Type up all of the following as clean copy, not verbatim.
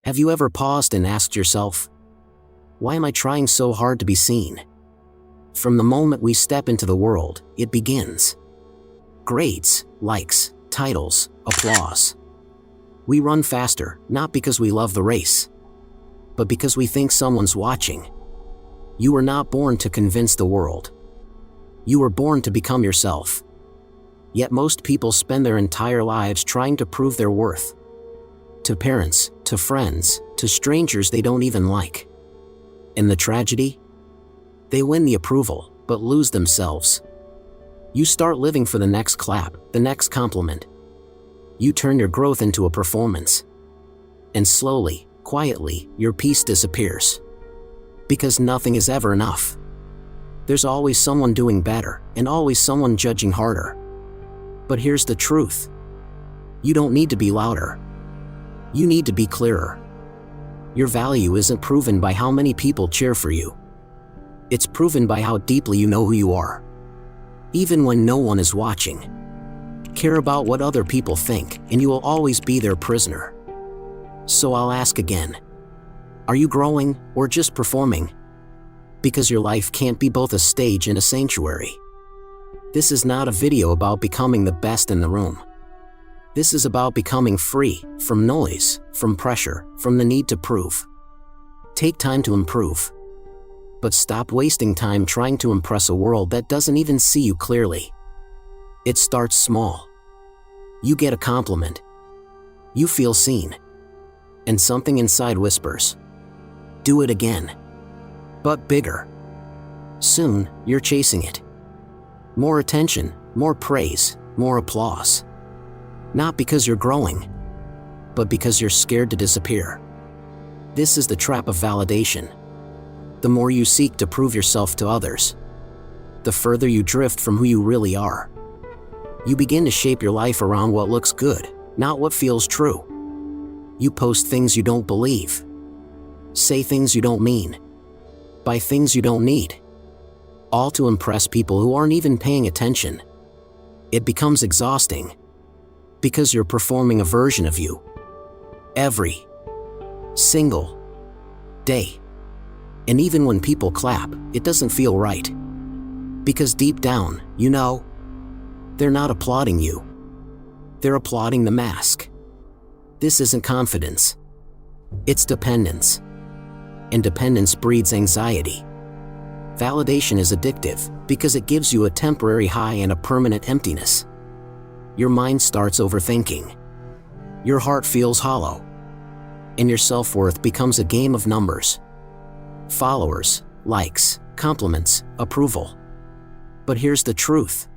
Have you ever paused and asked yourself, why am I trying so hard to be seen? From the moment we step into the world, it begins. Grades, likes, titles, applause. We run faster, not because we love the race, but because we think someone's watching. You were not born to convince the world. You were born to become yourself. Yet most people spend their entire lives trying to prove their worth. To parents, to friends, to strangers they don't even like. And the tragedy? They win the approval, but lose themselves. You start living for the next clap, the next compliment. You turn your growth into a performance. And slowly, quietly, your peace disappears. Because nothing is ever enough. There's always someone doing better, and always someone judging harder. But here's the truth. You don't need to be louder. You need to be clearer. Your value isn't proven by how many people cheer for you. It's proven by how deeply you know who you are. Even when no one is watching. Care about what other people think, and you will always be their prisoner. So I'll ask again. Are you growing, or just performing? Because your life can't be both a stage and a sanctuary. This is not a video about becoming the best in the room. This is about becoming free from noise, from pressure, from the need to prove. Take time to improve. But stop wasting time trying to impress a world that doesn't even see you clearly. It starts small. You get a compliment. You feel seen. And something inside whispers, do it again. But bigger. Soon, you're chasing it. More attention, more praise, more applause. Not because you're growing, but because you're scared to disappear. This is the trap of validation. The more you seek to prove yourself to others, the further you drift from who you really are. You begin to shape your life around what looks good, not what feels true. You post things you don't believe, say things you don't mean, buy things you don't need, all to impress people who aren't even paying attention. It becomes exhausting, because you're performing a version of you every single day. And even when people clap, it doesn't feel right. Because deep down, you know, they're not applauding you. They're applauding the mask. This isn't confidence. It's dependence. And dependence breeds anxiety. Validation is addictive because it gives you a temporary high and a permanent emptiness. Your mind starts overthinking. Your heart feels hollow. And your self-worth becomes a game of numbers. Followers, likes, compliments, approval. But here's the truth.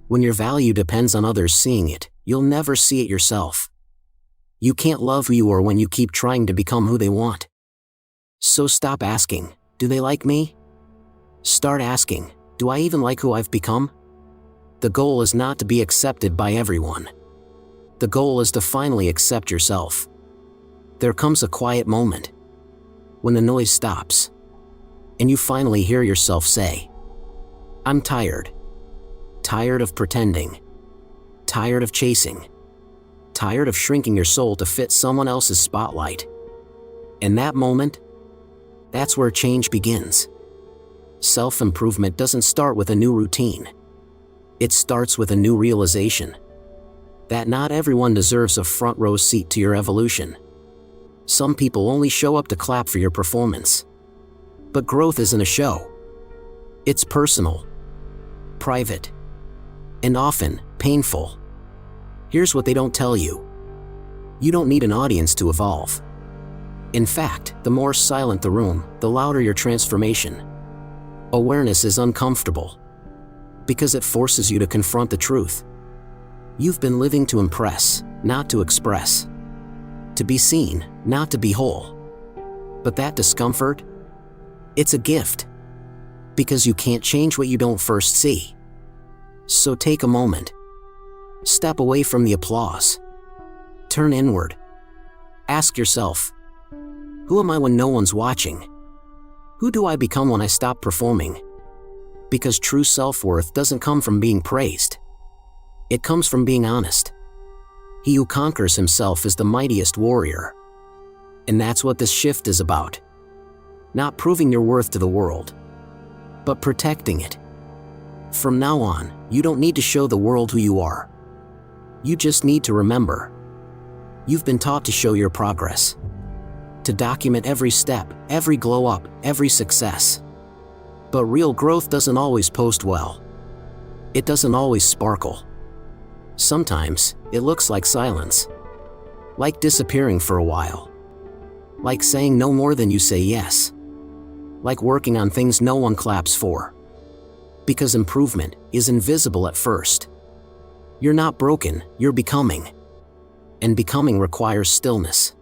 When your value depends on others seeing it, you'll never see it yourself. You can't love who you are when you keep trying to become who they want. So stop asking, do they like me? Start asking, do I even like who I've become? The goal is not to be accepted by everyone. The goal is to finally accept yourself. There comes a quiet moment, when the noise stops, and you finally hear yourself say, I'm tired. Tired of pretending. Tired of chasing. Tired of shrinking your soul to fit someone else's spotlight. In that moment, that's where change begins. Self-improvement doesn't start with a new routine. It starts with a new realization that not everyone deserves a front row seat to your evolution. Some people only show up to clap for your performance. But growth isn't a show. It's personal, private, and often painful. Here's what they don't tell you. You don't need an audience to evolve. In fact, the more silent the room, the louder your transformation. Awareness is uncomfortable because it forces you to confront the truth. You've been living to impress, not to express. To be seen, not to be whole. But that discomfort, it's a gift. Because you can't change what you don't first see. So take a moment. Step away from the applause. Turn inward. Ask yourself, who am I when no one's watching? Who do I become when I stop performing? Because true self-worth doesn't come from being praised. It comes from being honest. He who conquers himself is the mightiest warrior. And that's what this shift is about. Not proving your worth to the world, but protecting it. From now on, you don't need to show the world who you are. You just need to remember. You've been taught to show your progress, to document every step, every glow up, every success. But real growth doesn't always post well. It doesn't always sparkle. Sometimes, it looks like silence. Like disappearing for a while. Like saying no more than you say yes. Like working on things no one claps for. Because improvement is invisible at first. You're not broken, you're becoming. And becoming requires stillness.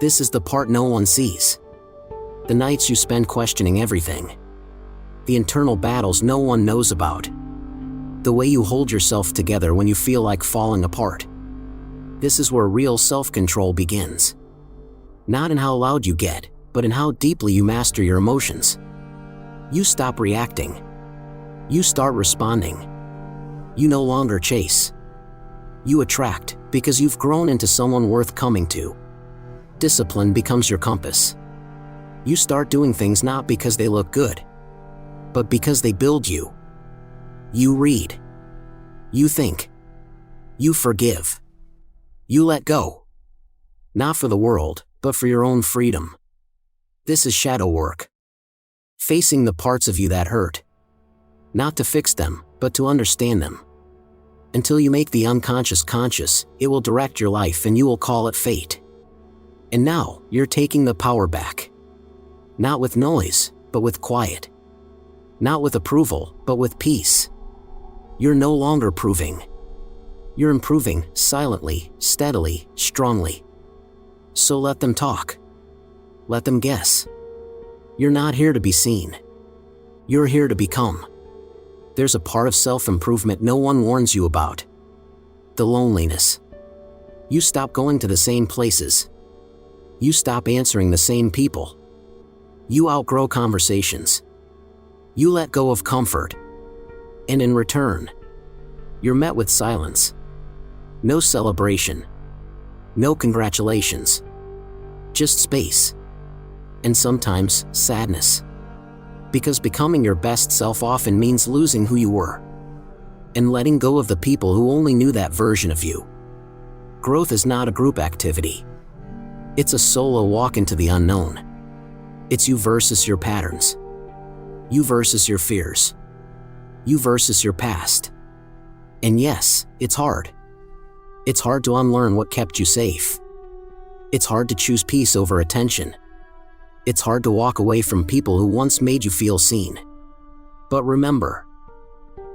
This is the part no one sees. The nights you spend questioning everything. The internal battles no one knows about. The way you hold yourself together when you feel like falling apart. This is where real self-control begins. Not in how loud you get, but in how deeply you master your emotions. You stop reacting. You start responding. You no longer chase. You attract, because you've grown into someone worth coming to. Discipline becomes your compass. You start doing things not because they look good, but because they build you. You read. You think. You forgive. You let go. Not for the world, but for your own freedom. This is shadow work. Facing the parts of you that hurt. Not to fix them, but to understand them. Until you make the unconscious conscious, it will direct your life and you will call it fate. And now, you're taking the power back. Not with noise, but with quiet. Not with approval, but with peace. You're no longer proving. You're improving, silently, steadily, strongly. So let them talk. Let them guess. You're not here to be seen. You're here to become. There's a part of self-improvement no one warns you about. The loneliness. You stop going to the same places. You stop answering the same people. You outgrow conversations. You let go of comfort. And in return, you're met with silence. No celebration. No congratulations. Just space. And sometimes, sadness. Because becoming your best self often means losing who you were. And letting go of the people who only knew that version of you. Growth is not a group activity. It's a solo walk into the unknown. It's you versus your patterns. You versus your fears. You versus your past. And yes, it's hard. It's hard to unlearn what kept you safe. It's hard to choose peace over attention. It's hard to walk away from people who once made you feel seen. But remember,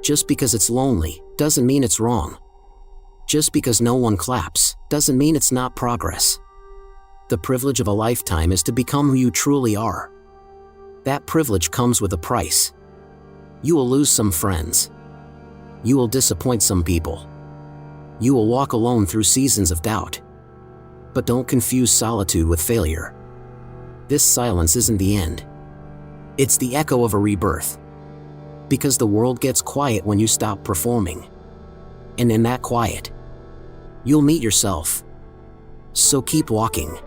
just because it's lonely doesn't mean it's wrong. Just because no one claps doesn't mean it's not progress. The privilege of a lifetime is to become who you truly are. That privilege comes with a price. You will lose some friends. You will disappoint some people. You will walk alone through seasons of doubt. But don't confuse solitude with failure. This silence isn't the end. It's the echo of a rebirth. Because the world gets quiet when you stop performing. And in that quiet, you'll meet yourself. So keep walking.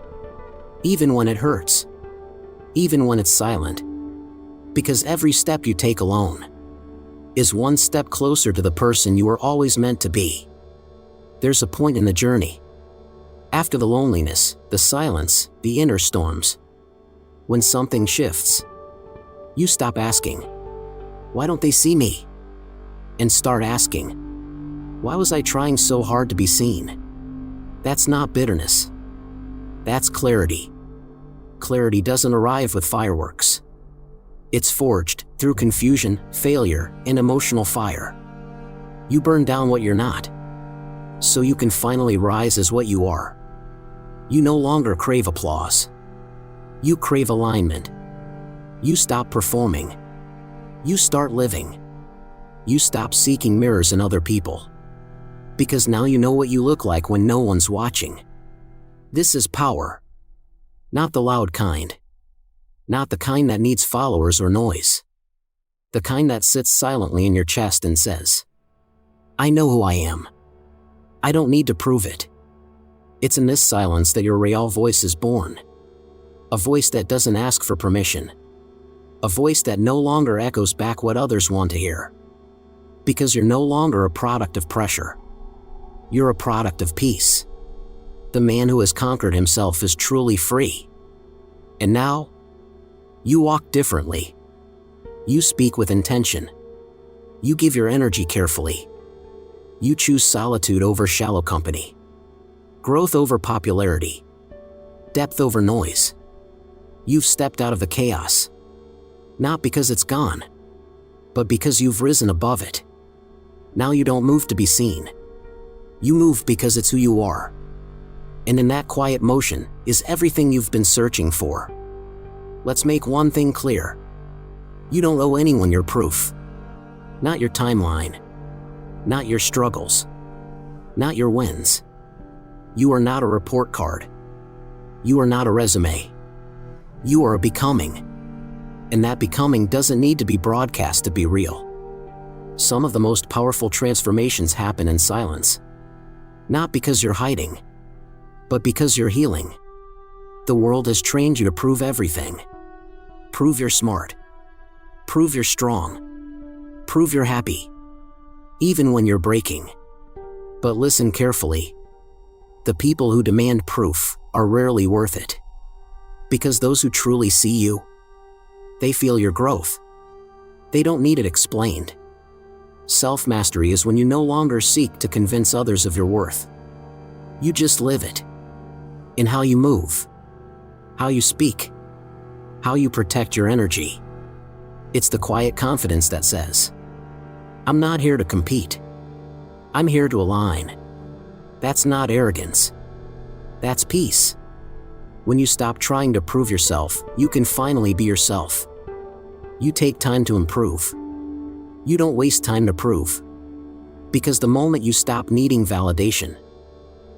Even when it hurts. Even when it's silent. Because every step you take alone is one step closer to the person you were always meant to be. There's a point in the journey. After the loneliness, the silence, the inner storms. When something shifts, you stop asking, "Why don't they see me?" And start asking, "Why was I trying so hard to be seen?" That's not bitterness. That's clarity. Clarity doesn't arrive with fireworks. It's forged through confusion, failure, and emotional fire. You burn down what you're not, so you can finally rise as what you are. You no longer crave applause. You crave alignment. You stop performing. You start living. You stop seeking mirrors in other people. Because now you know what you look like when no one's watching. This is power. Not the loud kind. Not the kind that needs followers or noise. The kind that sits silently in your chest and says, "I know who I am. I don't need to prove it." It's in this silence that your real voice is born. A voice that doesn't ask for permission. A voice that no longer echoes back what others want to hear. Because you're no longer a product of pressure. You're a product of peace. The man who has conquered himself is truly free. And now, you walk differently. You speak with intention. You give your energy carefully. You choose solitude over shallow company. Growth over popularity. Depth over noise. You've stepped out of the chaos. Not because it's gone, but because you've risen above it. Now you don't move to be seen. You move because it's who you are. And in that quiet motion is everything you've been searching for. Let's make one thing clear. You don't owe anyone your proof. Not your timeline. Not your struggles. Not your wins. You are not a report card. You are not a resume. You are a becoming. And that becoming doesn't need to be broadcast to be real. Some of the most powerful transformations happen in silence. Not because you're hiding, but because you're healing. The world has trained you to prove everything. Prove you're smart. Prove you're strong. Prove you're happy. Even when you're breaking. But listen carefully. The people who demand proof are rarely worth it. Because those who truly see you, they feel your growth. They don't need it explained. Self-mastery is when you no longer seek to convince others of your worth. You just live it. In how you move, how you speak, how you protect your energy. It's the quiet confidence that says, I'm not here to compete. I'm here to align. That's not arrogance. That's peace. When you stop trying to prove yourself, you can finally be yourself. You take time to improve. You don't waste time to prove. Because the moment you stop needing validation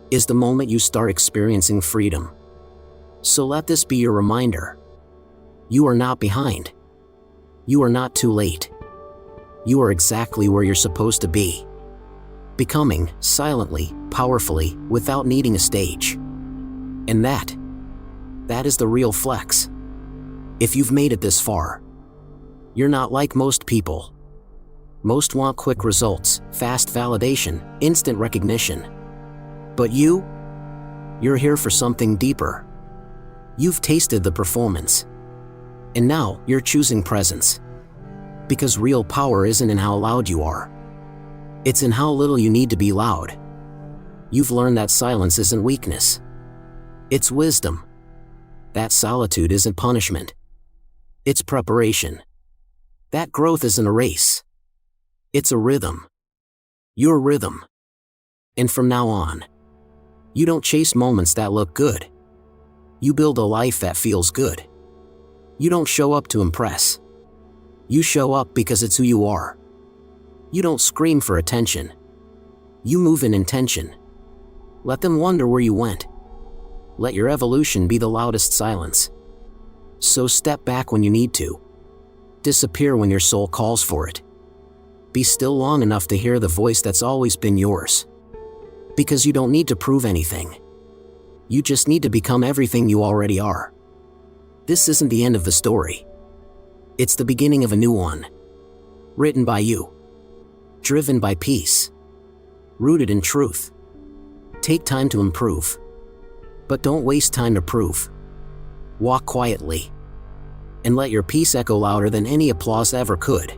is the moment you start experiencing freedom. So let this be your reminder. You are not behind. You are not too late. You are exactly where you're supposed to be. Becoming, silently, powerfully, without needing a stage. And that is the real flex. If you've made it this far, you're not like most people. Most want quick results, fast validation, instant recognition. But you're here for something deeper. You've tasted the performance. And now you're choosing presence. Because real power isn't in how loud you are. It's in how little you need to be loud. You've learned that silence isn't weakness. It's wisdom. That solitude isn't punishment. It's preparation. That growth isn't a race. It's a rhythm. Your rhythm. And from now on, you don't chase moments that look good. You build a life that feels good. You don't show up to impress. You show up because it's who you are. You don't scream for attention. You move in intention. Let them wonder where you went. Let your evolution be the loudest silence. So step back when you need to. Disappear when your soul calls for it. Be still long enough to hear the voice that's always been yours. Because you don't need to prove anything. You just need to become everything you already are. This isn't the end of the story. It's the beginning of a new one. Written by you. Driven by peace. Rooted in truth. Take time to improve. But don't waste time to prove. Walk quietly. And let your peace echo louder than any applause ever could.